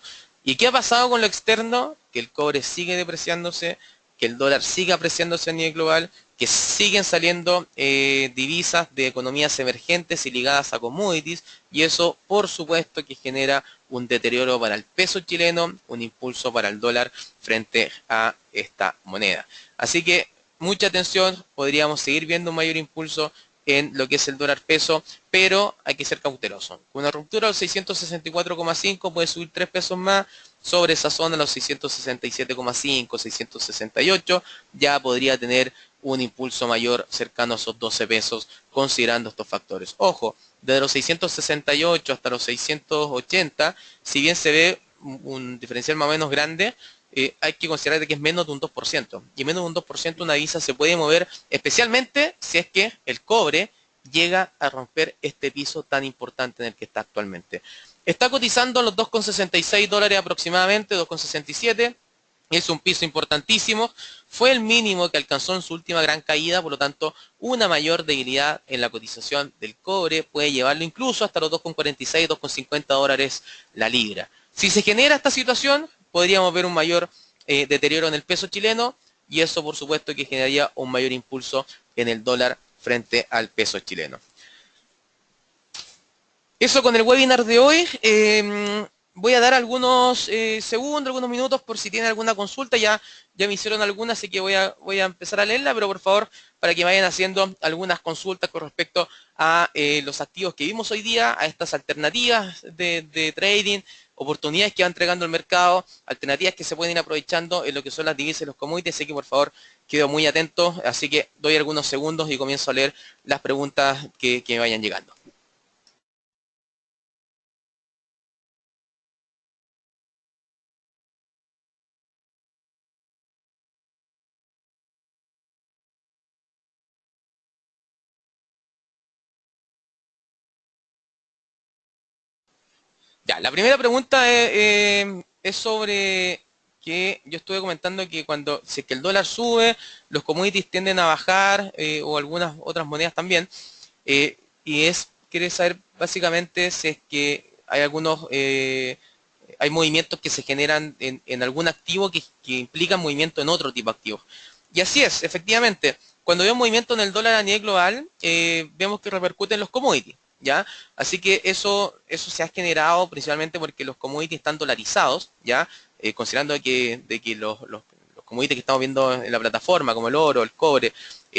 ¿Y qué ha pasado con lo externo? Que el cobre sigue depreciándose, que el dólar sigue apreciándose a nivel global, que siguen saliendo divisas de economías emergentes y ligadas a commodities, y eso por supuesto que genera un deterioro para el peso chileno, un impulso para el dólar frente a esta moneda. Así que mucha atención, podríamos seguir viendo un mayor impulso en lo que es el dólar peso, pero hay que ser cauteloso. Con una ruptura del 664,5 puede subir 3 pesos más, sobre esa zona, los 667,5, 668, ya podría tener un impulso mayor cercano a esos 12 pesos considerando estos factores. Ojo, desde los 668 hasta los 680, si bien se ve un diferencial más o menos grande, hay que considerar que es menos de un 2%. Y menos de un 2% una divisa se puede mover, especialmente si es que el cobre llega a romper este piso tan importante en el que está actualmente. Está cotizando los 2,66 dólares aproximadamente, 2,67. Es un piso importantísimo. Fue el mínimo que alcanzó en su última gran caída, por lo tanto, una mayor debilidad en la cotización del cobre puede llevarlo incluso hasta los 2,46, 2,50 dólares la libra. Si se genera esta situación, podríamos ver un mayor deterioro en el peso chileno y eso, por supuesto, que generaría un mayor impulso en el dólar frente al peso chileno. Eso con el webinar de hoy. Voy a dar algunos segundos, algunos minutos por si tienen alguna consulta. Ya me hicieron alguna, así que voy a empezar a leerla, pero por favor, para que vayan haciendo algunas consultas con respecto a los activos que vimos hoy día, a estas alternativas de trading, oportunidades que va entregando el mercado, alternativas que se pueden ir aprovechando en lo que son las divisas y los commodities, así que por favor quedo muy atento, así que doy algunos segundos y comienzo a leer las preguntas que me vayan llegando. Ya, la primera pregunta es sobre que yo estuve comentando que si es que el dólar sube, los commodities tienden a bajar o algunas otras monedas también. Quiere saber básicamente si es que hay hay movimientos que se generan en algún activo que implican movimiento en otro tipo de activos. Y así es, efectivamente, cuando vemos movimiento en el dólar a nivel global, vemos que repercute en los commodities. ¿Ya? Así que eso se ha generado principalmente porque los commodities están dolarizados, ¿ya? Considerando de que los commodities que estamos viendo en la plataforma, como el oro, el cobre,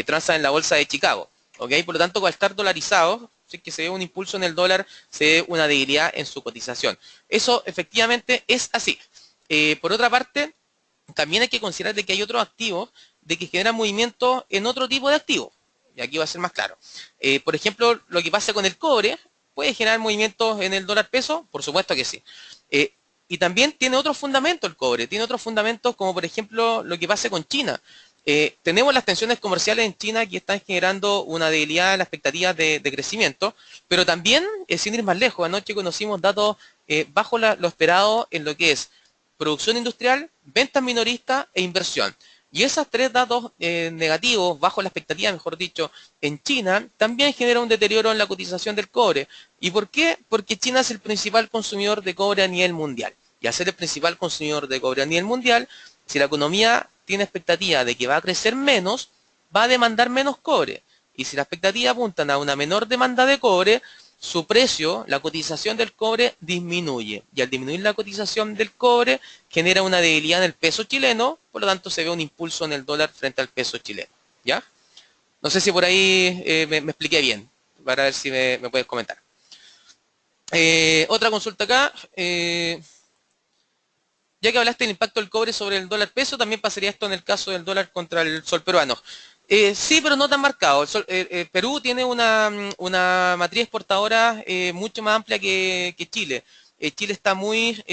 transan en la bolsa de Chicago, ¿ok? Por lo tanto, al estar dolarizados, si es que se ve un impulso en el dólar, se ve una debilidad en su cotización. Eso efectivamente es así. Por otra parte, también hay que considerar de que hay otros activos de que generan movimientos en otro tipo de activos. Y aquí va a ser más claro. Por ejemplo, lo que pasa con el cobre, ¿puede generar movimientos en el dólar peso? Por supuesto que sí. Y también tiene otros fundamentos el cobre. Tiene otros fundamentos como por ejemplo lo que pasa con China. Tenemos las tensiones comerciales en China que están generando una debilidad en las expectativas de crecimiento, pero también, sin ir más lejos, anoche conocimos datos bajo lo esperado en lo que es producción industrial, ventas minoristas e inversión. Y esos tres datos negativos, bajo la expectativa, mejor dicho, en China, también genera un deterioro en la cotización del cobre. ¿Y por qué? Porque China es el principal consumidor de cobre a nivel mundial. Y al ser el principal consumidor de cobre a nivel mundial, si la economía tiene expectativa de que va a crecer menos, va a demandar menos cobre. Y si la expectativa apuntan a una menor demanda de cobre, su precio, la cotización del cobre disminuye. Y al disminuir la cotización del cobre, genera una debilidad en el peso chileno, por lo tanto se ve un impulso en el dólar frente al peso chileno. ¿Ya? No sé si por ahí me expliqué bien, para ver si me puedes comentar. Otra consulta acá. Ya que hablaste del impacto del cobre sobre el dólar peso, también pasaría esto en el caso del dólar contra el sol peruano. Sí, pero no tan marcado. Perú tiene una matriz exportadora mucho más amplia que Chile. Chile está muy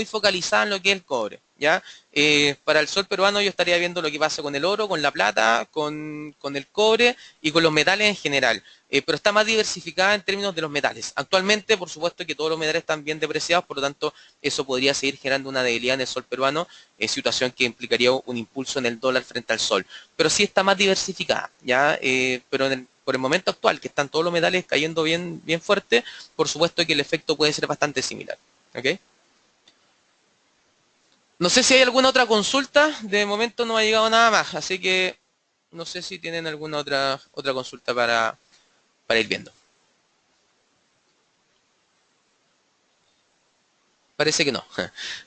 focalizada en lo que es el cobre. ¿Ya? Para el sol peruano yo estaría viendo lo que pasa con el oro, con la plata, con el cobre y con los metales en general. Pero está más diversificada en términos de los metales. Actualmente, por supuesto que todos los metales están bien depreciados, por lo tanto, eso podría seguir generando una debilidad en el sol peruano, situación que implicaría un impulso en el dólar frente al sol. Pero sí está más diversificada, ¿ya? Pero por el momento actual, que están todos los metales cayendo bien fuerte, por supuesto que el efecto puede ser bastante similar. ¿Ok? No sé si hay alguna otra consulta, de momento no ha llegado nada más, así que no sé si tienen alguna otra consulta para ir viendo. Parece que no.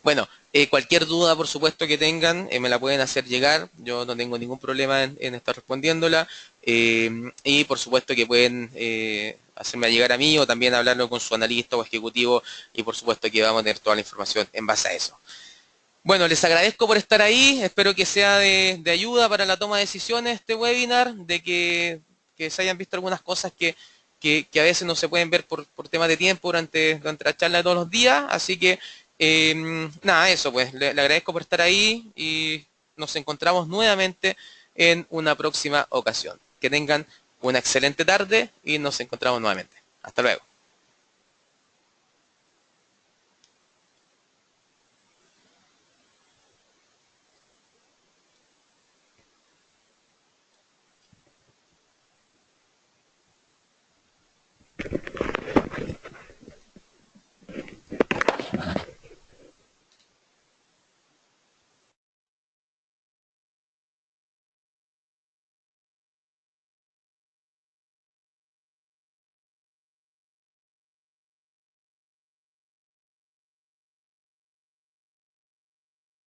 Bueno, cualquier duda, por supuesto, que tengan, me la pueden hacer llegar. Yo no tengo ningún problema en estar respondiéndola. Y por supuesto que pueden hacerme llegar a mí o también hablarlo con su analista o ejecutivo y por supuesto que vamos a tener toda la información en base a eso. Bueno, les agradezco por estar ahí, espero que sea de ayuda para la toma de decisiones este webinar, de que se hayan visto algunas cosas que a veces no se pueden ver por temas de tiempo durante la charla de todos los días, así que nada, eso pues, le agradezco por estar ahí y nos encontramos nuevamente en una próxima ocasión. Que tengan una excelente tarde y nos encontramos nuevamente. Hasta luego.